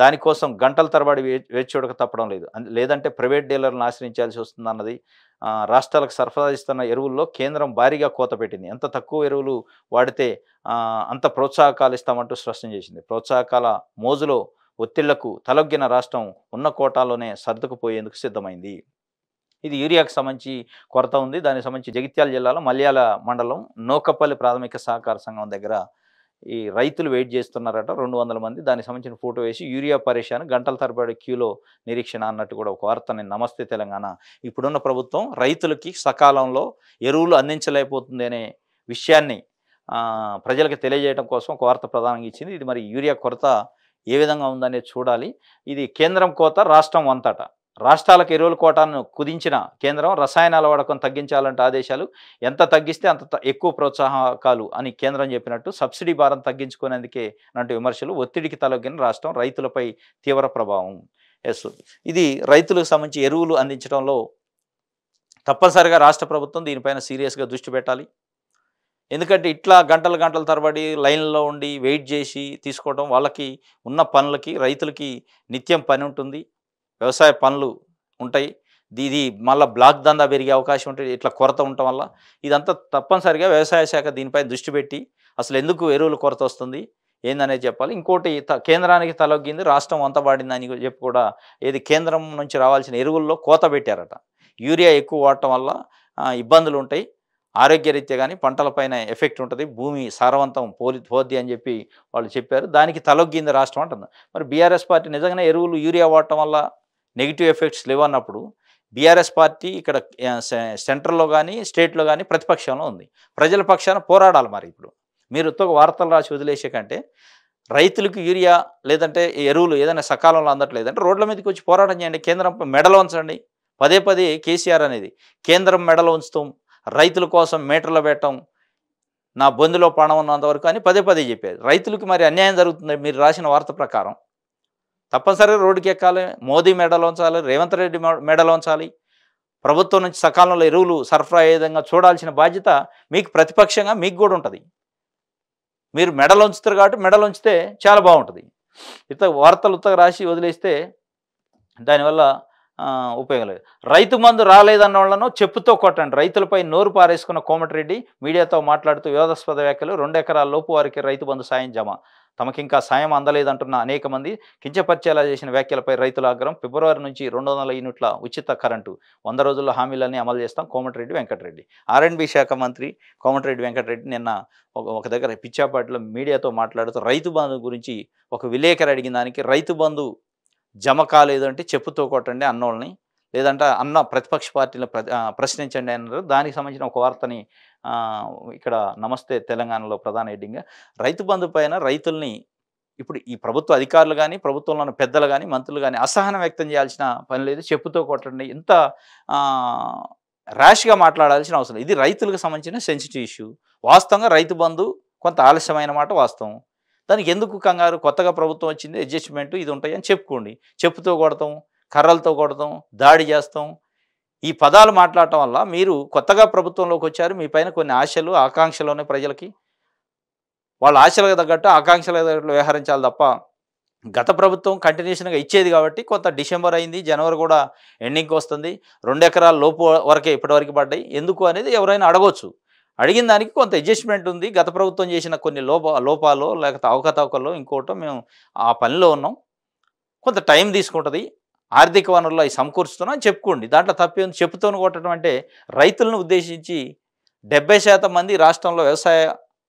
దానికోసం గంటల తరబడి వేచి చూడక తప్పడం లేదు. లేదంటే ప్రైవేట్ డీలర్లను ఆశ్రయించాల్సి వస్తుందన్నది. రాష్ట్రాలకు సరఫరా ఇస్తున్న ఎరువుల్లో కేంద్రం భారీగా కోత పెట్టింది. ఎంత తక్కువ ఎరువులు వాడితే అంత ప్రోత్సాహకాలు ఇస్తామంటూ స్పష్టం చేసింది. ప్రోత్సాహకాల మోజులో ఒత్తిళ్లకు తలొగ్గిన రాష్ట్రం ఉన్న కోటాలోనే సర్దుకుపోయేందుకు సిద్ధమైంది. ఇది యూరియాకు సంబంధించి కొరత ఉంది. దానికి సంబంధించి జగిత్యాల జిల్లాలో మల్యాల మండలం నూకపల్లి ప్రాథమిక సహకార సంఘం దగ్గర ఈ రైతులు వెయిట్ చేస్తున్నారట 200 మంది. దానికి సంబంధించిన ఫోటో వేసి యూరియా పరేషాన్, గంటల తరబడి క్యూలో నిరీక్షణ అన్నట్టు కూడా ఒక వార్త నేను నమస్తే తెలంగాణ. ఇప్పుడున్న ప్రభుత్వం రైతులకి సకాలంలో ఎరువులు అందించలేకపోతుంది అనే విషయాన్ని ప్రజలకు తెలియజేయడం కోసం ఒక వార్త ప్రధానంగా ఇచ్చింది. ఇది మరి యూరియా కొరత ఏ విధంగా ఉందనేది చూడాలి. ఇది కేంద్రం కోత, రాష్ట్రం వంతట. రాష్ట్రాలకు ఎరువుల కోటాను కుదించిన కేంద్రం రసాయనాల వాడకం తగ్గించాలంటే ఆదేశాలు. ఎంత తగ్గిస్తే అంత ఎక్కువ ప్రోత్సాహకాలు అని కేంద్రం చెప్పినట్టు సబ్సిడీ భారం తగ్గించుకునేందుకే అన్నట్టు విమర్శలు. ఒత్తిడికి తలొగ్గిన రాష్ట్రం, రైతులపై తీవ్ర ప్రభావం. ఇది రైతులకు సంబంధించి ఎరువులు అందించడంలో తప్పనిసరిగా రాష్ట్ర ప్రభుత్వం దీనిపైన సీరియస్గా దృష్టి పెట్టాలి. ఎందుకంటే ఇట్లా గంటల తరబడి లైన్లో ఉండి వెయిట్ చేసి తీసుకోవడం, వాళ్ళకి ఉన్న పనులకి రైతులకి నిత్యం పని ఉంటుంది, వ్యవసాయ పనులు ఉంటాయి. ఇది మళ్ళీ బ్లాక్ దందా పెరిగే అవకాశం ఉంటుంది ఇట్లా కొరత ఉండటం వల్ల. ఇదంతా తప్పనిసరిగా వ్యవసాయ శాఖ దీనిపై దృష్టి పెట్టి అసలు ఎందుకు ఎరువుల కొరత వస్తుంది ఏందనేది చెప్పాలి. ఇంకోటి కేంద్రానికి తలొగ్గింది, రాష్ట్రం వంతబాడింది అని చెప్పి కూడా ఏది కేంద్రం నుంచి రావాల్సిన ఎరువుల్లో కోత పెట్టారట. యూరియా ఎక్కువ వాడటం వల్ల ఇబ్బందులు ఉంటాయి, ఆరోగ్యరీత్యా కానీ పంటలపైన ఎఫెక్ట్ ఉంటుంది, భూమి సారవంతం పోద్ది అని చెప్పి వాళ్ళు చెప్పారు. దానికి తలొగ్గింది రాష్ట్రం అంటుంది. మరి బీఆర్ఎస్ పార్టీ నిజంగానే ఎరువులు యూరియా వాడటం వల్ల నెగిటివ్ ఎఫెక్ట్స్ లేవన్నప్పుడు బీఆర్ఎస్ పార్టీ ఇక్కడ సెంట్రల్లో కానీ స్టేట్లో కానీ ప్రతిపక్షంలో ఉంది. ప్రజల పక్షాన పోరాడాలి. మరి ఇప్పుడు మీరు వార్తలు రాసి వదిలేసే కంటే రైతులకు యూరియా లేదంటే ఎరువులు ఏదైనా సకాలంలో అందట్లేదంటే రోడ్ల మీదకి వచ్చి పోరాటం చేయండి, కేంద్రం మెడలో ఉంచండి. పదే కేసీఆర్ అనేది కేంద్రం మెడలో ఉంచుతాం, రైతుల కోసం మీటర్లు పెట్టడం, నా బొందులో పణం ఉన్నంతవరకు అని పదే చెప్పారు. రైతులకు మరి అన్యాయం జరుగుతుంది మీరు రాసిన వార్త ప్రకారం. తప్పనిసరిగా రోడ్డుకి ఎక్కాలి, మోదీ మెడలో ఉంచాలి, రేవంత్ రెడ్డి మెడలో ఉంచాలి. ప్రభుత్వం నుంచి సకాలంలో ఎరువులు సరఫరా అయ్యే విధంగా చూడాల్సిన బాధ్యత మీకు ప్రతిపక్షంగా మీకు కూడా ఉంటుంది. మీరు మెడలో ఉంచుతారు కాబట్టి మెడలో ఉంచితే చాలా బాగుంటుంది. వార్తలు రాసి వదిలేస్తే దానివల్ల ఉపయోగం లేదు. రైతు మందు రాలేదన్న వాళ్ళను చెప్పుతో కొట్టండి. రైతులపై నోరు పారేసుకున్న కోమటిరెడ్డి మీడియాతో మాట్లాడుతూ వివాదాస్పద వ్యాఖ్యలు. 2 ఎకరాల లోపు వారికి రైతు బంధు సాయం జమ, తమకింకా సాయం అందలేదంటున్న అనేక మంది కించపరిచేలా చేసిన వ్యాఖ్యలపై రైతుల ఆగ్రహం. ఫిబ్రవరి నుంచి 200 యూనిట్ల ఉచిత కరెంటు, 100 రోజుల్లో హామీలన్నీ అమలు చేస్తాం కోమటిరెడ్డి వెంకటరెడ్డి. R&B శాఖ మంత్రి కోమటిరెడ్డి వెంకటరెడ్డి నిన్న ఒక దగ్గర పిచ్చాపాటిలో మీడియాతో మాట్లాడుతూ రైతు బంధు గురించి ఒక విలేకరు అడిగిన దానికి రైతు బంధు జమ కాలేదు అంటే చెప్పుతో కొట్టండి అన్నోళ్ళని, లేదంటే అన్న ప్రతిపక్ష పార్టీలను ప్రశ్నించండి అన్నారు. దానికి సంబంధించిన ఒక వార్తని ఇక్కడ నమస్తే తెలంగాణలో ప్రధాన హెడ్డింగ్. రైతు బంధు పైన రైతుల్ని ఇప్పుడు ఈ ప్రభుత్వ అధికారులు కానీ ప్రభుత్వంలోని పెద్దలు కానీ మంత్రులు కానీ అసహనం వ్యక్తం చేయాల్సిన పని లేదు. చెప్పుతో కొట్టండి ఇంత ర్యాష్గా మాట్లాడాల్సిన అవసరం. ఇది రైతులకు సంబంధించిన సెన్సిటివ్ ఇష్యూ. వాస్తవంగా రైతు బంధు కొంత ఆలస్యమైన మాట వాస్తవం. దానికి ఎందుకు కంగారు? కొత్తగా ప్రభుత్వం వచ్చింది, అడ్జస్ట్మెంట్ ఇది ఉంటాయి అని చెప్పుకోండి. చెప్పుతో కొడతాం, కర్రలతో కొడతాం, దాడి చేస్తాం, ఈ పదాలు మాట్లాడటం వల్ల మీరు కొత్తగా ప్రభుత్వంలోకి వచ్చారు, మీ పైన కొన్ని ఆశలు ఆకాంక్షలు ఉన్నాయి ప్రజలకి. వాళ్ళ ఆశలకు తగ్గట్టు ఆకాంక్షలకు తగ్గట్టు వ్యవహరించాలి తప్ప గత ప్రభుత్వం కంటిన్యూషన్గా ఇచ్చేది కాబట్టి కొంత డిసెంబర్ అయింది, జనవరి కూడా ఎండింగ్కి వస్తుంది, 2 ఎకరాల లోపు వరకే ఇప్పటివరకు పడ్డాయి ఎందుకు అనేది ఎవరైనా అడగవచ్చు. అడిగిన దానికి కొంత అడ్జస్ట్మెంట్ ఉంది. గత ప్రభుత్వం చేసిన కొన్ని లోపాలో లేకపోతే అవకతవకల్లో ఇంకోటో మేము ఆ పనిలో ఉన్నాం. కొంత టైం తీసుకుంటది. ఆర్థిక వనరులు అయి సమకూరుస్తున్నాం అని చెప్పుకోండి. దాంట్లో తప్పేముంది? చెప్పుతోని కొట్టడం అంటే రైతులను ఉద్దేశించి 70% మంది రాష్ట్రంలో వ్యవసాయ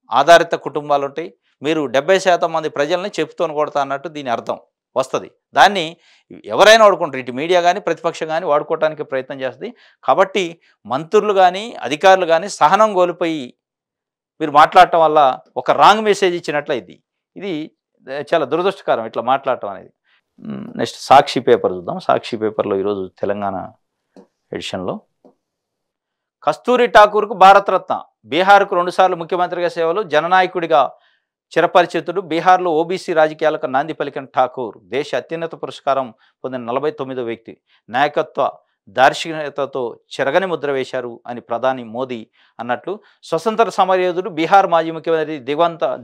ఆధారిత కుటుంబాలుంటాయి. మీరు 70% మంది ప్రజల్ని చెప్పుతోని కొడతా అన్నట్టు దీని అర్థం వస్తది. దాన్ని ఎవరైనా వాడుకుంటారు. ఇటు మీడియా గానీ, ప్రతిపక్షం గానీ వాడుకోవటానికి ప్రయత్నం చేస్తది. కాబట్టి మంత్రులు గానీ, అధికారులు గానీ సహనం కోల్పోయి మీరు మాట్లాడటం వల్ల ఒక రాంగ్ మెసేజ్ ఇచ్చినట్లయిద్ది. ఇది చాలా దురదృష్టకరం ఇట్లా మాట్లాడటం అనేది. నెక్స్ట్ సాక్షి పేపర్ చూద్దాం. సాక్షి పేపర్లో ఈరోజు తెలంగాణ ఎడిషన్లో కస్తూరి ఠాకూర్కు భారతరత్న, బీహార్కు 2 సార్లు ముఖ్యమంత్రిగా సేవలు, జననాయకుడిగా చిరపరిచితుడు. బీహార్లో ఓబీసీ రాజకీయాలకు నాంది పలికిన ఠాకూర్ దేశ అత్యున్నత పురస్కారం పొందిన 49వ వ్యక్తి. నాయకత్వ దార్శనికతతో చెరగని ముద్ర వేశారు అని ప్రధాని మోదీ అన్నట్లు స్వతంత్ర సమరయోధుడు బీహార్ మాజీ ముఖ్యమంత్రి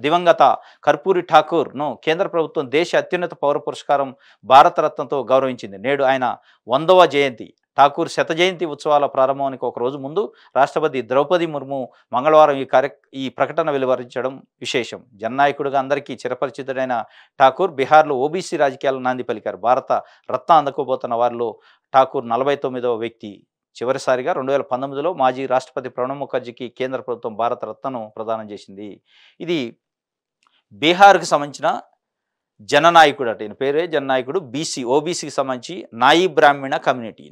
దివంగత కర్పూరి ఠాకూర్ను కేంద్ర ప్రభుత్వం దేశ అత్యున్నత పౌర పురస్కారం భారతరత్నతో గౌరవించింది. నేడు ఆయన 100వ జయంతి. ఠాకూర్ శత జయంతి ఉత్సవాల ప్రారంభానికి ఒక రోజు ముందు రాష్ట్రపతి ద్రౌపది ముర్ము మంగళవారం ఈ ప్రకటన వెలువరించడం విశేషం. జననాయకుడిగా అందరికీ చిరపరిచితుడైన ఠాకూర్ బీహార్లో ఓబీసీ రాజకీయాలకు నాంది పలికారు. భారత రత్న అందుకోబోతున్న వారిలో ఠాకూర్ 49వ వ్యక్తి. చివరిసారిగా 2019లో మాజీ రాష్ట్రపతి ప్రణబ్ ముఖర్జీకి కేంద్ర ప్రభుత్వం భారత రత్నను ప్రదానం చేసింది. ఇది బీహార్కి సంబంధించిన జననాయకుడు అట. ఈయన పేరే జననాయకుడు. ఓబీసీకి సంబంధించి నాయి బ్రాహ్మణ కమ్యూనిటీ.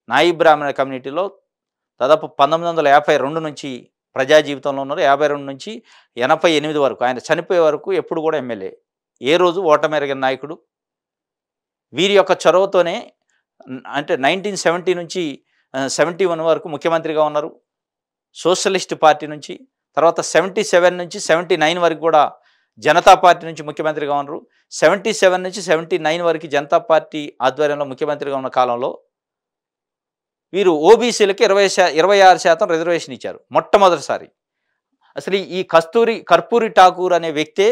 నాయి బ్రాహ్మణ కమ్యూనిటీలో దాదాపు 1952 నుంచి ప్రజా జీవితంలో ఉన్నారు. 52 నుంచి 88 వరకు, ఆయన చనిపోయే వరకు ఎప్పుడు కూడా ఎమ్మెల్యే. ఏ రోజు ఓటమెరగిన నాయకుడు. వీరి యొక్క చొరవతోనే అంటే 1970 నుంచి 71 వరకు ముఖ్యమంత్రిగా ఉన్నారు సోషలిస్ట్ పార్టీ నుంచి. తర్వాత 77 నుంచి 79 వరకు కూడా జనతా పార్టీ నుంచి ముఖ్యమంత్రిగా ఉన్నారు. 77 నుంచి 79 వరకు జనతా పార్టీ ఆధ్వర్యంలో ముఖ్యమంత్రిగా ఉన్న కాలంలో వీరు ఓబీసీలకి 26% రిజర్వేషన్ ఇచ్చారు మొట్టమొదటిసారి. అసలు ఈ కర్పూరి ఠాకూర్ అనే వ్యక్తే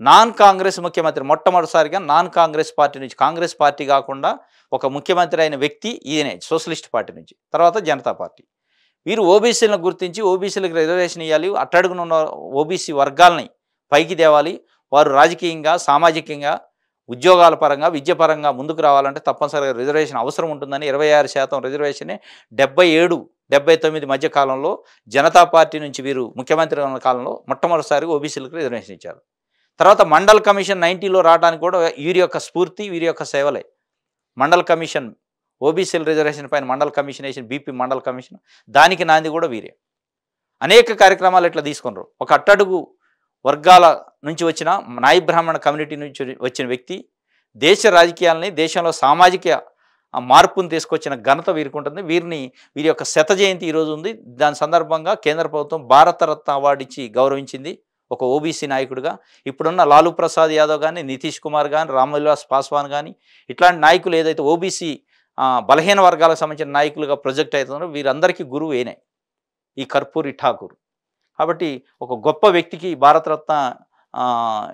నాన్ కాంగ్రెస్ ముఖ్యమంత్రి. మొట్టమొదటిసారిగా నాన్ కాంగ్రెస్ పార్టీ నుంచి, కాంగ్రెస్ పార్టీ కాకుండా ఒక ముఖ్యమంత్రి అయిన వ్యక్తి ఈయనే సోషలిస్ట్ పార్టీ నుంచి. తర్వాత జనతా పార్టీ. వీరు ఓబీసీలను గుర్తించి ఓబీసీలకు రిజర్వేషన్ ఇవ్వాలి, అట్టడుగునున్న ఓబీసీ వర్గాలని పైకి తేవాలి, వారు రాజకీయంగా, సామాజికంగా, ఉద్యోగాల పరంగా, విద్య పరంగా ముందుకు రావాలంటే తప్పనిసరిగా రిజర్వేషన్ అవసరం ఉంటుందని 26% రిజర్వేషనే 77-79 మధ్య కాలంలో జనతా పార్టీ నుంచి వీరు ముఖ్యమంత్రి ఉన్న కాలంలో మొట్టమొదటిసారిగా ఓబీసీలకు రిజర్వేషన్ ఇచ్చారు. తర్వాత మండల్ కమిషన్ 90లో రావడానికి కూడా వీరి యొక్క స్ఫూర్తి, వీరి యొక్క సేవలే. మండల్ కమిషన్, ఓబీసీల రిజర్వేషన్ పైన మండల్ కమిషన్ వేసిన బీపీ మండల్ కమిషన్, దానికి నాంది కూడా వీరే. అనేక కార్యక్రమాలు ఇట్లా తీసుకున్నారు. ఒక అట్టడుగు వర్గాల నుంచి వచ్చిన నాయి బ్రాహ్మణ కమ్యూనిటీ నుంచి వచ్చిన వ్యక్తి దేశ రాజకీయాలని, దేశంలో సామాజిక మార్పును తీసుకొచ్చిన ఘనత వీరికి ఉంటుంది. వీరి యొక్క శత జయంతి ఈరోజు ఉంది. దాని సందర్భంగా కేంద్ర ప్రభుత్వం భారతరత్న అవార్డు ఇచ్చి గౌరవించింది ఒక ఓబీసీ నాయకుడిగా. ఇప్పుడున్న లాలూ ప్రసాద్ యాదవ్ కానీ, నితీష్ కుమార్ కానీ, రామ్విలాస్ పాస్వాన్ కానీ ఇట్లాంటి నాయకులు ఏదైతే ఓబీసీ బలహీన వర్గాలకు సంబంధించిన నాయకులుగా ప్రొజెక్ట్ అవుతున్నారో వీరందరికీ గురువు ఏనే ఈ కర్పూరి ఠాకూర్. కాబట్టి ఒక గొప్ప వ్యక్తికి భారతరత్న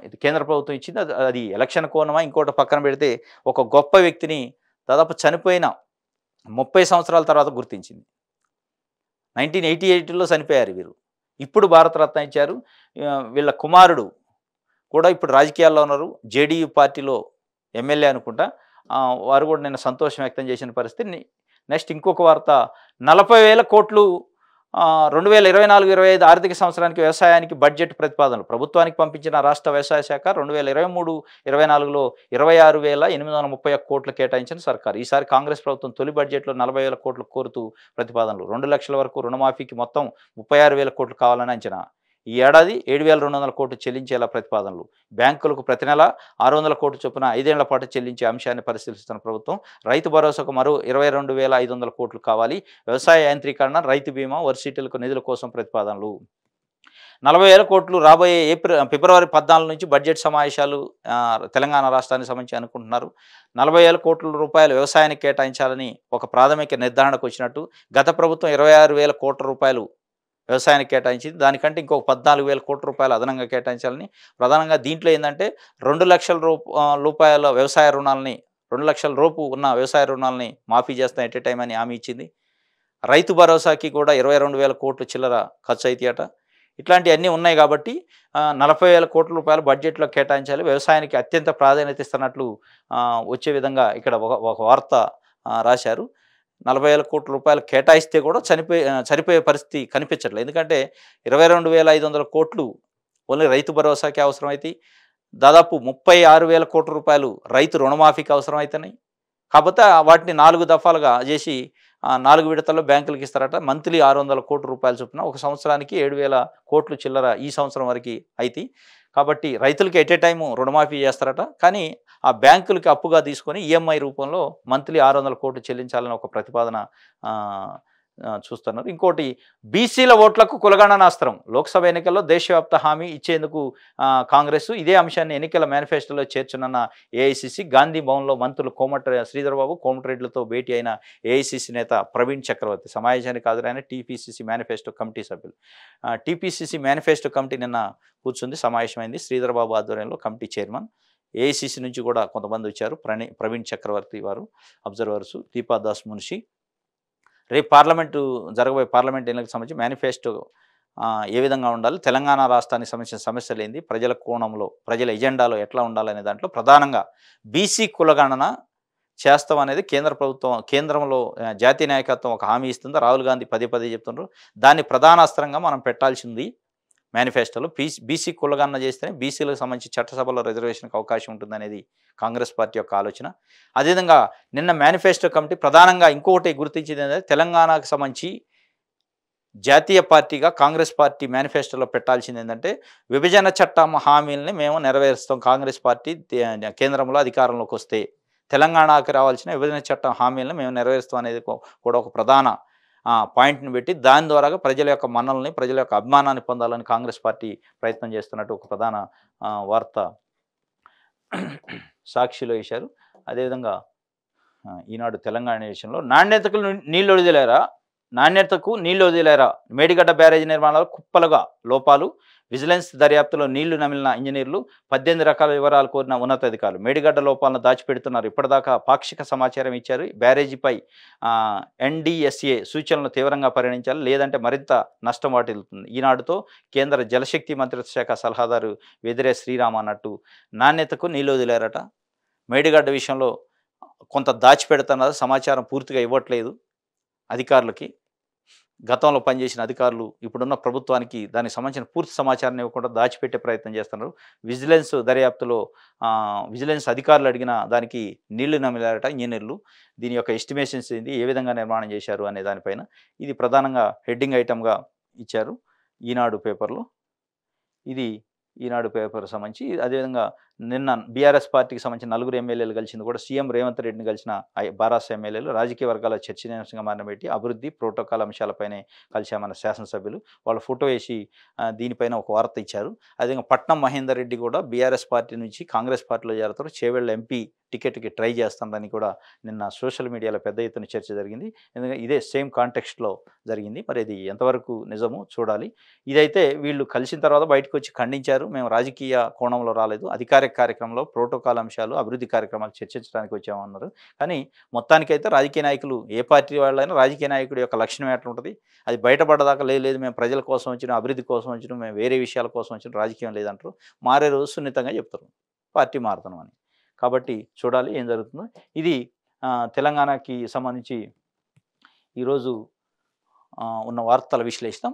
ఇది కేంద్ర ప్రభుత్వం ఇచ్చింది. అది ఎలక్షన్ కోణమా ఇంకోటి పక్కన పెడితే ఒక గొప్ప వ్యక్తిని దాదాపు చనిపోయిన 30 సంవత్సరాల తర్వాత గుర్తించింది. 1988లో చనిపోయారు వీరు. ఇప్పుడు భారతరత్న ఇచ్చారు. వీళ్ళ కుమారుడు కూడా ఇప్పుడు రాజకీయాల్లో ఉన్నారు. జేడీయూ పార్టీలో ఎమ్మెల్యే అనుకుంటా. వారు కూడా నిన్న సంతోషం వ్యక్తం చేసిన పరిస్థితి. నెక్స్ట్ ఇంకొక వార్త, 40,000 కోట్లు 2024-25 ఆర్థిక సంవత్సరానికి వ్యవసాయానికి బడ్జెట్ ప్రతిపాదనలు ప్రభుత్వానికి పంపించిన రాష్ట్ర వ్యవసాయ శాఖ 2023-24లో 26,831 కోట్లు కేటాయించిన సర్కారు. ఈసారి కాంగ్రెస్ ప్రభుత్వం తొలి బడ్జెట్లో 40,000 కోట్లు కోరుతూ ప్రతిపాదనలు. 2 లక్షల వరకు రుణమాఫీకి మొత్తం 36,000 కోట్లు కావాలని అంచనా. ఈ ఏడాది 7,200 కోట్లు చెల్లించేలా ప్రతిపాదనలు. బ్యాంకులకు ప్రతి నెల 600 కోట్లు చొప్పున 5 ఏళ్ల పాటు చెల్లించే అంశాన్ని పరిశీలిస్తున్న ప్రభుత్వం. రైతు భరోసాకు మరో 22,500 కోట్లు కావాలి. వ్యవసాయ యాంత్రీకరణ, రైతు బీమా, వర్సిటీలకు నిధుల కోసం ప్రతిపాదనలు. 40,000 కోట్లు రాబోయే ఫిబ్రవరి 14 నుంచి బడ్జెట్ సమావేశాలు తెలంగాణ రాష్ట్రానికి సంబంధించి అనుకుంటున్నారు. 40,000 కోట్ల రూపాయలు వ్యవసాయానికి కేటాయించాలని ఒక ప్రాథమిక నిర్ధారణకు వచ్చినట్టు. గత ప్రభుత్వం 26,000 కోట్ల రూపాయలు వ్యవసాయానికి కేటాయించింది. దానికంటే ఇంకొక 14,000 కోట్ల రూపాయలు అదనంగా కేటాయించాలని. ప్రధానంగా దీంట్లో ఏంటంటే 2 లక్షల రూపాయల వ్యవసాయ రుణాలని, 2 లక్షల రూపు ఉన్న వ్యవసాయ రుణాలని మాఫీ చేస్తాం ఎట్ ఏ టైం అని హామీ ఇచ్చింది. రైతు భరోసాకి కూడా 22,000 కోట్లు చిల్లర ఖర్చు అయితాయట. ఇట్లాంటివన్నీ ఉన్నాయి కాబట్టి 40,000 కోట్ల రూపాయలు బడ్జెట్‌లో కేటాయించాలి. వ్యవసాయానికి అత్యంత ప్రాధాన్యత ఇస్తున్నట్లు వచ్చే విధంగా ఇక్కడ ఒక ఒక వార్త రాశారు. 40,000 కోట్ల రూపాయలు కేటాయిస్తే కూడా సరిపోయే పరిస్థితి కనిపించట్లేదు. ఎందుకంటే 22,500 కోట్లు ఓన్లీ రైతు భరోసాకే అవసరమైతాయి. దాదాపు 36,000 కోట్ల రూపాయలు రైతు రుణమాఫీకి అవసరమైతున్నాయి. కాకపోతే వాటిని 4 దఫాలుగా చేసి 4 విడతల్లో బ్యాంకులకు ఇస్తారట. మంత్లీ 600 కోట్ల రూపాయలు చొప్పున ఒక సంవత్సరానికి 7,000 కోట్లు చిల్లర ఈ సంవత్సరం వరకు అయితాయి. కాబట్టి రైతులకి ఎట్ ఏ టైము రుణమాఫీ చేస్తారట. కానీ ఆ బ్యాంకులకి అప్పుగా తీసుకొని ఈఎంఐ రూపంలో మంత్లీ 600 కోట్లు చెల్లించాలని ఒక ప్రతిపాదన చూస్తున్నారు. ఇంకోటి బీసీల ఓట్లకు కులగణనాస్త్రం. లోక్సభ ఎన్నికల్లో దేశవ్యాప్త హామీ ఇచ్చేందుకు కాంగ్రెస్ ఇదే అంశాన్ని ఎన్నికల మేనిఫెస్టోలో చేర్చునన్న ఏఐసిసి. గాంధీ భవన్లో మంత్రులు శ్రీధర్బాబు, కోమటిరెడ్డిలతో భేటీ అయిన ఏఐసిసి నేత ప్రవీణ్ చక్రవర్తి సమావేశానికి హాజరైన టీపీసీసీ మేనిఫెస్టో కమిటీ సభ్యులు. టీపీసీసీ మేనిఫెస్టో కమిటీ నిన్న కూర్చుంది, సమావేశమైంది. శ్రీధర్బాబు ఆధ్వర్యంలో కమిటీ చైర్మన్. ఏఐసిసి నుంచి కూడా కొంతమంది వచ్చారు. ప్రవీణ్ చక్రవర్తి వారు, అబ్జర్వర్సు, దీపాదాస్ మున్షి. రేపు జరగబోయే పార్లమెంట్ ఎన్నికలకు సంబంధించి మేనిఫెస్టో ఏ విధంగా ఉండాలి, తెలంగాణ రాష్ట్రానికి సంబంధించిన సమస్యలు ఏంది, ప్రజల కోణంలో, ప్రజల ఎజెండాలో ఎట్లా ఉండాలనే దాంట్లో ప్రధానంగా బీసీ కులగణన చేస్తామనేది కేంద్రంలో జాతీయ నాయకత్వం ఒక హామీ ఇస్తుందో రాహుల్ గాంధీ పదే చెప్తున్నారు. దాన్ని ప్రధాన అస్త్రంగా మనం పెట్టాల్సింది మేనిఫెస్టోలో. బీసీ కులగణన చేస్తేనే బీసీలకు సంబంధించి చట్టసభలో రిజర్వేషన్కి అవకాశం ఉంటుందనేది కాంగ్రెస్ పార్టీ యొక్క ఆలోచన. అదేవిధంగా నిన్న మేనిఫెస్టో కమిటీ ప్రధానంగా ఇంకొకటి గుర్తించింది ఏంటంటే, తెలంగాణకు సంబంధించి జాతీయ పార్టీగా కాంగ్రెస్ పార్టీ మేనిఫెస్టోలో పెట్టాల్సింది ఏంటంటే, విభజన చట్టం హామీలని మేము నెరవేరుస్తాం. కాంగ్రెస్ పార్టీ కేంద్రంలో అధికారంలోకి వస్తే తెలంగాణకు రావాల్సిన విభజన చట్టం హామీలను మేము నెరవేరుస్తాం అనేది కూడా ఒక ప్రధాన పాయింట్ని పెట్టి దాని ద్వారా ప్రజల యొక్క మన్నల్ని, ప్రజల యొక్క అభిమానాన్ని పొందాలని కాంగ్రెస్ పార్టీ ప్రయత్నం చేస్తున్నట్టు ఒక ప్రధాన వార్త సాక్షిలో వేశారు. అదేవిధంగా ఈనాడు తెలంగాణ విషయంలో నాణ్యతకు నీళ్లు వదిలేరా, మేడిగడ్డ బ్యారేజీ నిర్మాణంలో కుప్పలుగా లోపాలు, విజిలెన్స్ దర్యాప్తులో నీళ్లు నమిలిన ఇంజనీర్లు, 18 రకాల వివరాలు కోరిన ఉన్నతాధికారులు. మేడిగడ్డ లోపాలను దాచిపెడుతున్నారు. ఇప్పటిదాకా పాక్షిక సమాచారం ఇచ్చారు. బ్యారేజీపై ఎన్డీఎస్ఏ సూచనలను తీవ్రంగా పరిగణించాలి, లేదంటే మరింత నష్టం వాటిల్లుతుంది. ఈనాడుతో కేంద్ర జలశక్తి మంత్రిత్వ శాఖ సలహాదారు వెదిరే శ్రీరామ్ అన్నట్టు నాణ్యతకు నీళ్లు వదిలేరట. మేడిగడ్డ విషయంలో కొంత దాచిపెడుతున్నారు, సమాచారం పూర్తిగా ఇవ్వట్లేదు అధికారులకి. గతంలో పనిచేసిన అధికారులు ఇప్పుడున్న ప్రభుత్వానికి దానికి సంబంధించిన పూర్తి సమాచారాన్ని ఇవ్వకుండా దాచిపెట్టే ప్రయత్నం చేస్తున్నారు. విజిలెన్స్ దర్యాప్తులో విజిలెన్స్ అధికారులు అడిగిన దానికి నీళ్లు నమిలారట ఇంజనీర్లు. దీని యొక్క ఎస్టిమేషన్స్ ఏంది, ఏ విధంగా నిర్మాణం చేశారు అనే దానిపైన ఇది ప్రధానంగా హెడ్డింగ్ ఐటమ్గా ఇచ్చారు ఈనాడు పేపర్లో. ఇది ఈనాడు పేపర్ సంబంధించి. అదేవిధంగా నిన్న బీఆర్ఎస్ పార్టీకి సంబంధించిన 4 ఎమ్మెల్యేలు కలిసింది కూడా సీఎం రేవంత్ రెడ్డిని కలిసిన బారాస ఎమ్మెల్యేలు. రాజకీయ వర్గాల చర్చనీయాంశంగా మారిన పెట్టి అభివృద్ధి ప్రోటోకాల్ అంశాలపైనే కలిశామన్న శాసనసభ్యులు వాళ్ళ ఫోటో వేసి దీనిపైన ఒక వార్త ఇచ్చారు. అదేవిధంగా పట్నం మహేందర్ రెడ్డి కూడా బీఆర్ఎస్ పార్టీ నుంచి కాంగ్రెస్ పార్టీలో చేరతారు. చేవెళ్ళ ఎంపీ టికెట్కి ట్రై చేస్తానని కూడా నిన్న సోషల్ మీడియాలో పెద్ద ఎత్తున చర్చ జరిగింది. ఎందుకంటే ఇదే సేమ్ కాంటెక్స్ట్లో జరిగింది. మరి ఇది ఎంతవరకు నిజమో చూడాలి. ఇదైతే వీళ్ళు కలిసిన తర్వాత బయటకు వచ్చి ఖండించారు. మేము రాజకీయ కోణంలో రాలేదు, అధికారిక కార్యక్రమంలో ప్రోటోకాల్ అంశాలు, అభివృద్ధి కార్యక్రమాలు చర్చించడానికి వచ్చామన్నారు. కానీ మొత్తానికైతే రాజకీయ నాయకులు, ఏ పార్టీ వాళ్ళైనా రాజకీయ నాయకుడి యొక్క లక్షణం ఎట్లా ఉంటుంది, అది బయటపడదాకా లేదు మేము ప్రజల కోసం వచ్చిన, అభివృద్ధి కోసం వచ్చిన, మేము వేరే విషయాల కోసం వచ్చిన, రాజకీయం లేదంటారు. మారే రోజు సున్నితంగా చెప్తారు పార్టీ మారుతున్నాం అని. కాబట్టి చూడాలి ఏం జరుగుతుందో. ఇది తెలంగాణకి సంబంధించి ఈరోజు ఉన్న వార్తల విశ్లేషణ.